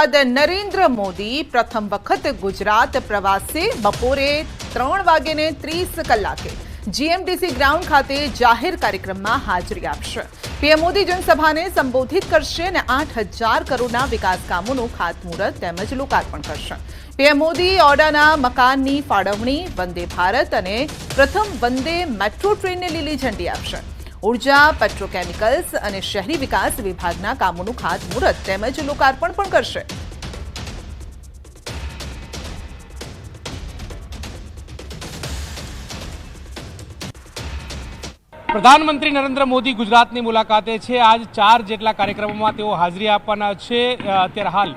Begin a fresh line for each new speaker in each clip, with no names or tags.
બાદ નરેન્દ્ર મોદી પ્રથમ વખત ગુજરાત પ્રવાસે બપોરે 3:30 જીએમડીસી ગ્રાઉન્ડ ખાતે જાહેર કાર્યક્રમમાં હાજરી આપશે। પીએમ મોદી જનસભાને સંબોધિત કરશે અને 8,000 કરોડના વિકાસ કામોનું ખાતમુહૂર્ત તેમજ લોકાર્પણ કરશે। પીએમ મોદી ઓડાના મકાનની ફાળવણી, વંદે ભારત અને પ્રથમ વંદે મેટ્રો ટ્રેનને લીલી ઝંડી આપશે। ઉર્જા, પેટ્રોકેમિકલ્સ અને શહેરી વિકાસ વિભાગના કામોનું ખાતમુહૂર્ત તેમજ લોકાર્પણ પણ કરશે।
પ્રધાનમંત્રી નરેન્દ્ર મોદી ગુજરાતની મુલાકાતે છે। આજ 4 જેટલા કાર્યક્રમોમાં તેઓ હાજરી આપવાના છે। અત્યારે હાલ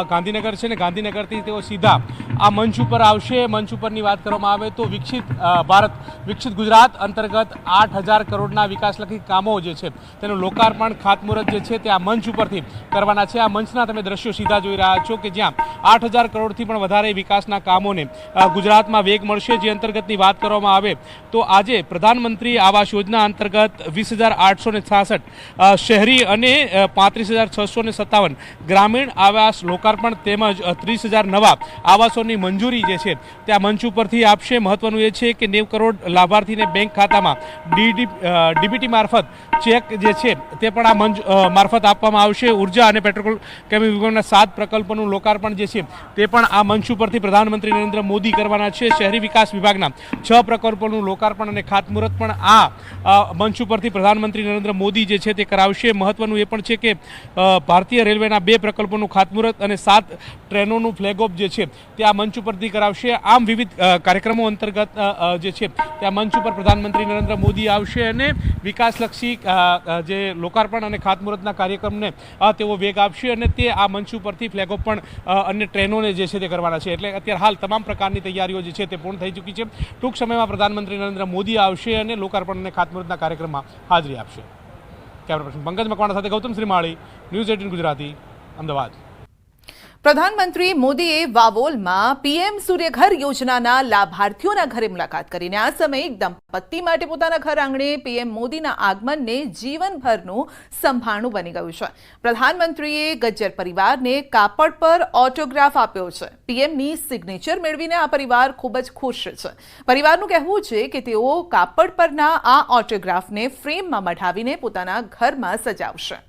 ગાંધીનગર છે ને ગાંધીનગરથી તેઓ સીધા આ મંચ ઉપર આવશે। મંચ ઉપરની વાત કરવામાં આવે તો વિકસિત ભારત વિકસિત ગુજરાત અંતર્ગત 8,000 કરોડના વિકાસલક્ષી કામો જે છે તેનું લોકાર્પણ ખાતમુહૂર્ત જે છે તે આ મંચ ઉપરથી કરવાના છે। આ મંચના તમે દ્રશ્યો સીધા જોઈ રહ્યા છો કે જ્યાં 8,000 કરોડથી પણ વધારે વિકાસના કામોને ગુજરાતમાં વેગ મળશે। જે અંતર્ગતની વાત કરવામાં આવે તો આજે પ્રધાનમંત્રી આવાસ યોજના अंतर्गत 20,866 शहरी અને 35,657 ગ્રામીણ આવાસ લોકાર્પણ તેમજ 30,000 નવા આવાસોની મંજૂરી જે છે ત્યાં મંચ ઉપરથી આપશે। મહત્વનું એ છે કે 90 કરોડ લાભાર્થીને બેંક ખાતામાં ડીબીટી મારફત ચેક જે છે તે પણ આ મંચ મારફત આપવામાં આવશે। ઉર્જા અને પેટ્રોકેમિકલ વિભાગના 7 પ્રકલ્પોનું લોકાર્પણ જે છે તે પણ આ મંચ ઉપરથી પ્રધાનમંત્રી નરેન્દ્ર મોદી કરવાના છે। શહેરી વિકાસ વિભાગના 6 પ્રકલ્પોનું લોકાર્પણ અને ખાતમુહૂર્ત પણ આ મંચ ઉપરથી પ્રધાનમંત્રી નરેન્દ્ર મોદી જે છે તે કરાવશે। મહત્વનું એ પણ છે કે ભારતીય રેલવેના 2 પ્રકલ્પોનું ખાતમુહૂર્ત અને 7 ટ્રેનોનું ફ્લેગ ઓફ જે છે તે આ મંચ ઉપરથી કરાવશે। આમ વિવિધ કાર્યક્રમો અંતર્ગત જે છે ત્યાં મંચ ઉપર પ્રધાનમંત્રી નરેન્દ્ર મોદી આવશે અને વિકાસલક્ષી જે લોકાર્પણ અને ખાતમુહૂર્તના કાર્યક્રમને તેઓ વેગ આપશે અને તે આ મંચ ઉપરથી ફ્લેગ ઓફ પણ અન્ય ટ્રેનોને જે છે તે કરવાના છે। એટલે અત્યારે હાલ તમામ પ્રકારની તૈયારીઓ જે છે તે પૂર્ણ થઈ ચૂકી છે। ટૂંક સમયમાં પ્રધાનમંત્રી નરેન્દ્ર મોદી આવશે અને લોકાર્પણ અને ખાતમુહૂર્તના કાર્યક્રમમાં હાજરી આપશે। કેમેરા પર્સન પંકજ મકવાણા સાથે ગૌતમ શ્રીમાળી, ન્યૂઝ 18 ગુજરાતી, અમદાવાદ।
પ્રધાનમંત્રી મોદીએ વાવોલમાં પીએમ સૂર્યઘર યોજનાના લાભાર્થીઓના ઘરે મુલાકાત કરીને આ સમયે એક દંપતી માટે પોતાના ઘર આંગણે પીએમ મોદીના આગમનને જીવનભરનું સંભાળનું બની ગયું છે। પ્રધાનમંત્રીએ ગજ્જર પરિવારને કાપડ પર ઓટોગ્રાફ આપ્યો છે। પીએમની સિગ્નેચર મેળવીને આ પરિવાર ખૂબ જ ખુશ છે। પરિવારનું કહેવું છે કે તેઓ કાપડ પરના આ ઓટોગ્રાફને ફ્રેમમાં મઢાવીને પોતાના ઘરમાં સજાવશે।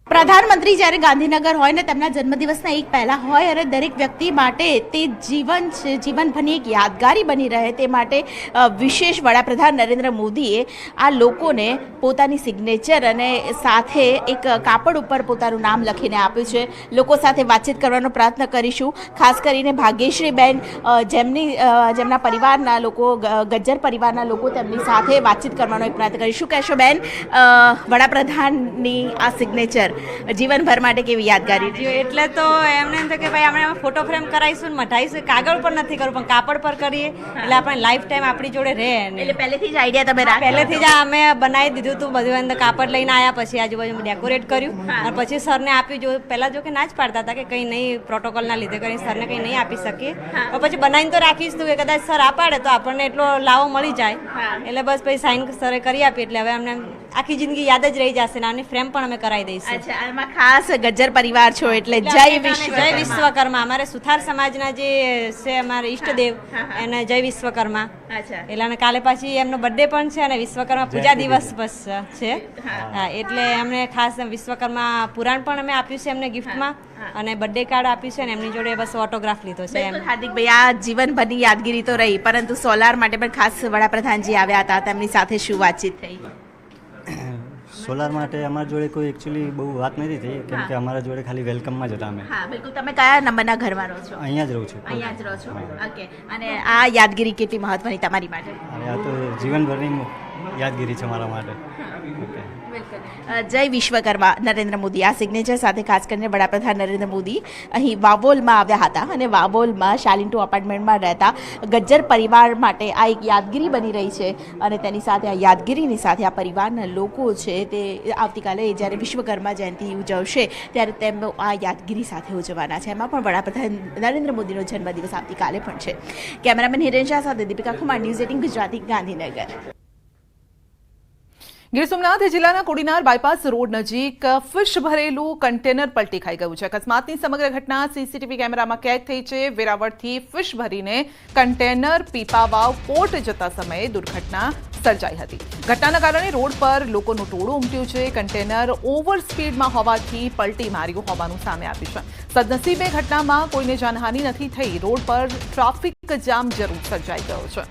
પ્રધાનમંત્રી જ્યારે ગાંધીનગર હોય ને તેમના જન્મદિવસના એક પહેલા હોય અને દરેક વ્યક્તિ માટે તે જીવનભરની એક યાદગારી બની રહે તે માટે વિશેષ વડાપ્રધાન નરેન્દ્ર મોદીએ આ લોકોને પોતાની સિગ્નેચર અને સાથે એક કાપડ ઉપર પોતાનું નામ લખીને આપ્યું છે। લોકો સાથે વાતચીત કરવાનો પ્રયત્ન કરીશું। ખાસ કરીને ભાગ્યશ્રીબેન જેમના પરિવારના લોકો ગજ્જર પરિવારના લોકો તેમની સાથે વાતચીત કરવાનો એક પ્રયત્ન કરીશું। કહેશો બેન, વડાપ્રધાનની આ સિગ્નેચર જીવનભર માટે કેવી યાદગારી છે?
એટલે તો એમને એમ થાય કે ભાઈ આપણે ફોટો ફ્રેમ કરાવીશું ને મઢાઈશું, કાગળ પર નથી કરવું પણ કાપડ પર કરીએ એટલે આપણે લાઈફ ટાઈમ આપણી જોડે રહે।
એટલે પહેલેથી જ આઈડિયા તમે
પહેલેથી જ અમે બનાવી દીધું હતું બધું, અંદર કાપડ લઈને આવ્યા, પછી આજુબાજુ ડેકોરેટ કર્યું અને પછી સરને આપ્યું। જો પહેલા જો કે ના જ પાડતા હતા કે કંઈ નહીં, પ્રોટોકોલના લીધે કરીને સરને કંઈ નહીં આપી શકીએ, પછી બનાવીને તો રાખીશ તું કે કદાચ સર આ પાડે તો આપણને એટલો લાવો મળી જાય એટલે બસ પછી સાઈન સરે કરી આપી એટલે હવે અમને આખી જિંદગી યાદ જ રહી જશે ને આની ફ્રેમ પણ અમે કરાવી દઈશું।
આમાં ખાસ ગજ્જર પરિવાર છો એટલે જય
વિશ્વકર્મા અમારે સુથાર સમાજના જે છે અમારે ઈષ્ટદેવ એને જય વિશ્વકર્મા એટલે કાલે પાછી એમનો બર્થડે પણ છે અને વિશ્વકર્મા પૂજા દિવસ પણ છે। હા, એટલે એમને ખાસ વિશ્વકર્મા પુરાણ પણ અમે આપ્યું છે એમને ગિફ્ટમાં અને બર્થડે કાર્ડ આપ્યું છે ને એમની જોડે બસ ઓટોગ્રાફ લીધો છે।
હાર્દિકભાઈ, આ જીવનભરની યાદગીરી તો રહી પરંતુ સોલાર માટે પણ ખાસ વડાપ્રધાનજી આવ્યા હતા, તેમની સાથે શું વાતચીત થઈ?
સોલાર માટે અમારા જોડે કોઈ એકચ્યુઅલી બહુ વાત નથી થઈ કેમ કે અમારા જોડે ખાલી વેલકમમાં જ હતા અમે।
હા, બિલકુલ। તમે કયા નંબરના ઘરમાં રહો છો?
અહીંયા જ રહું છું।
અહીંયા જ રહો છો, ઓકે। અને આ યાદગીરી કેટલી મહત્વની તમારી માટે?
અરે આ તો જીવનભરની યાદગીરી છે મારા માટે। ઓકે,
જય વિશ્વકર્મા નરેન્દ્ર મોદી આ સિગ્નેચર સાથે ખાસ કરીને વડાપ્રધાન નરેન્દ્ર મોદી અહીં વાવોલમાં આવ્યા હતા અને વાવોલમાં શાલિન 2 અપાર્ટમેન્ટમાં રહેતા ગજ્જર પરિવાર માટે આ એક યાદગીરી બની રહી છે અને તેની સાથે આ યાદગીરીની સાથે આ પરિવારના લોકો છે તે આવતીકાલે જ્યારે વિશ્વકર્મા જયંતિ ઉજવશે ત્યારે તેમનો આ યાદગીરી સાથે ઉજવવાના છે। એમાં પણ વડાપ્રધાન નરેન્દ્ર મોદીનો જન્મદિવસ આવતીકાલે પણ છે। કેમેરામેન હિરેન શાહ સાથે દીપિકા કુમાર, ન્યૂઝ 18 ગુજરાતી, ગાંધીનગર।
ગીર સોમનાથ જિલ્લાના કોડીનાર બાયપાસ રોડ નજીક ફિશ ભરેલું કન્ટેનર પલટી ખાઈ ગયું છે. અકસ્માતની સમગ્ર ઘટના સીસીટીવી કેમેરામાં કેદ થઈ છે. વેરાવળથી ફિશ ભરીને કન્ટેનર પીપાવાવ પોર્ટ જતા સમયે દુર્ઘટના સર્જાઈ હતી. ઘટનાના કારણે રોડ પર લોકોનું ટોળું ઉમટ્યું છે. કન્ટેનર ઓવર સ્પીડમાં હોવાથી પલટી માર્યું હોવાનું સામે આવ્યું છે. સદનસીબે ઘટનામાં કોઈને જાનહાનિ નથી થઈ. રોડ પર ટ્રાફિક જામ જરૂર સર્જાઈ ગયો છે.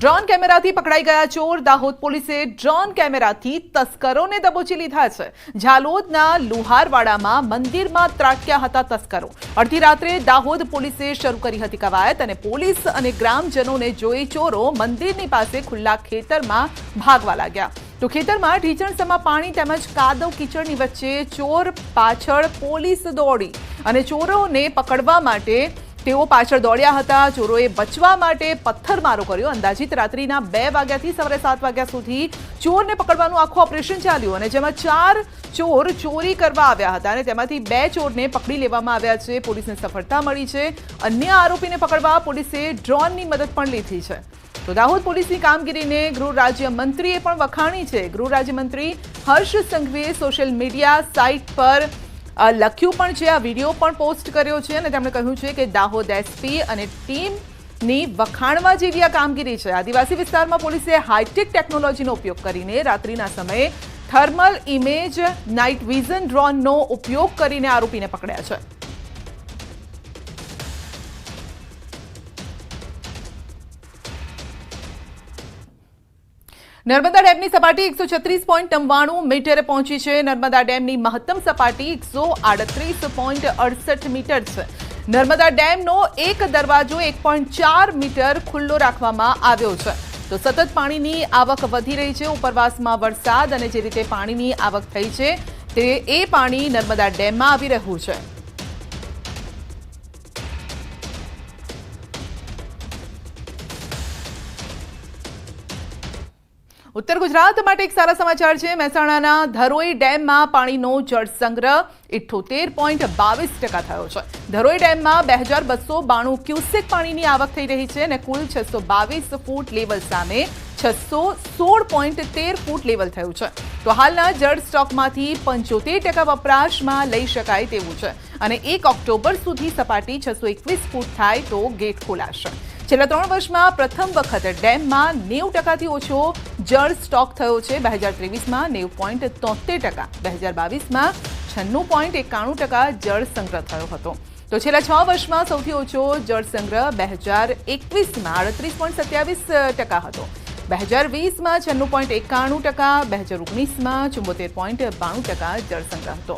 ડ્રોન કેમેરાથી પકડાઈ ગયા ચોર. દાહોદ પોલીસે ડ્રોન કેમેરાથી તસ્કરોને દબોચી લીધા છે. ઝાલોદના લુહારવાડામાં મંદિરમાં ત્રાટક્યા હતા તસ્કરો. અડધી રાત્રે દાહોદ પોલીસે શરૂ કરી હતી કવાયત અને પોલીસ અને ગ્રામજનોને જોઈ ચોરો મંદિરની પાસે ખુલ્લા ખેતરમાં ભાગવા લાગ્યા. તો ખેતરમાં ઢીચણસમાં પાણી તેમજ કાદવ કીચડની વચ્ચે ચોર પાછળ પોલીસ દોડી અને ચોરોને પકડવા માટે તેઓ પાછળ દોડ્યા હતા. ચોરોએ બચવા માટે પથ્થરમારો કર્યો. અંદાજિત રાત્રિના 2 વાગ્યાથી સવારે 7 વાગ્યા સુધી ચોરને પકડવાનું આખું ઓપરેશન ચાલ્યું અને જેમાં 4 ચોર ચોરી કરવા આવ્યા હતા અને તેમાંથી 2 ચોરને પકડી લેવામાં આવ્યા છે. પોલીસને સફળતા મળી છે. અન્ય આરોપીને પકડવા પોલીસે ડ્રોનની મદદ પણ લીધી છે. તો દાહોદ પોલીસની કામગીરીને ગૃહ રાજ્યમંત્રીએ પણ વખાણી છે. ગૃહ રાજ્યમંત્રી હર્ષ સંઘવીએ સોશિયલ મીડિયા સાઇટ પર લખ્યું પણ છે. આ વિડીયો પણ પોસ્ટ કર્યો છે અને તેમણે કહ્યું છે કે દાહોદ એસપી અને ટીમની વખાણવા જેવી આ કામગીરી છે. આદિવાસી વિસ્તારમાં પોલીસે હાઈટેક ટેકનોલોજીનો ઉપયોગ કરીને રાત્રિના સમયે થર્મલ ઇમેજ નાઇટ વિઝન ડ્રોનનો ઉપયોગ કરીને આરોપીને પકડ્યા છે. નર્મદા ડેમની સપાટી 136.99 મીટરે પહોંચી છે. નર્મદા ડેમની મહત્તમ સપાટી 138.68 મીટર છે. નર્મદા ડેમનો એક દરવાજો 1.4 મીટર ખુલ્લો રાખવામાં આવ્યો છે. તો સતત પાણીની આવક વધી રહી છે. ઉપરવાસમાં વરસાદ અને જે રીતે પાણીની આવક થઈ છે તે એ પાણી નર્મદા ડેમમાં આવી રહ્યું છે. ઉત્તર ગુજરાત માટે એક સારા સમાચાર છે. મહેસાણાના ધરોઈ ડેમમાં પાણીનો જળસંગ્રહ 78.22% થયો છે. ધરોઈ ડેમમાં 2292 ક્યુસેક પાણીની આવક થઈ રહી છે અને કુલ 622 ફૂટ લેવલ સામે 616.13 ફૂટ લેવલ થયું છે. તો હાલના જળ સ્ટોકમાંથી 75% વપરાશમાં લઈ શકાય તેવું છે અને 1 ઓક્ટોબર સુધી સપાટી 621 ફૂટ થાય તો ગેટ ખોલાશે. છેલ્લા 3 વર્ષમાં પ્રથમ વખત ડેમમાં 90%થી ઓછો જળ સ્ટોક થયો છે. 2023માં 90.73%, 2022માં 96.91% જળ સંગ્રહ થયો હતો. તો છેલ્લા 6 વર્ષમાં સૌથી ઓછો જળ સંગ્રહ 2021માં 38.27% હતો. 2020માં 96.91%, 2019માં 74.92% જળ સંગ્રહ હતો.